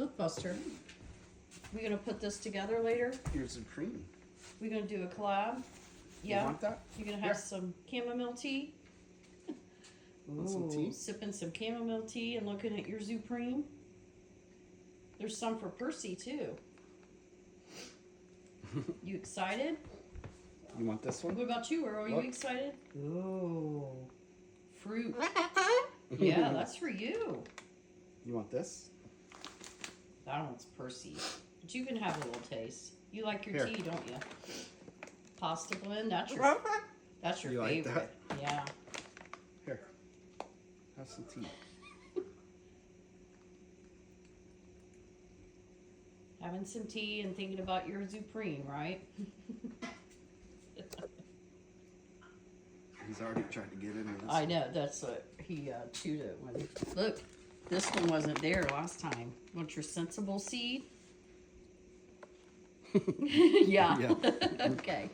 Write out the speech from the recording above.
Look, Buster. We gonna put this together later? Here's ZuPreem. We gonna do a collab? You want that? You're gonna have some chamomile tea? Want some tea? Sipping some chamomile tea and looking at your ZuPreem. There's some for Percy too. You excited? You want this one? What about you, Earl? Are you excited? Oh, fruit. Yeah, that's for you. You want this? That one's Percy. But you can have a little taste. You like your Here. tea, don't you? Pasta blend, that's your You like favorite. Yeah. Here. Have some tea. Having some tea and thinking about your ZuPreem, right? He's already tried to get into this. I know, that's what he chewed it when. Look, this one wasn't there last time. Want your sensible seed? Yeah. Yeah. Okay.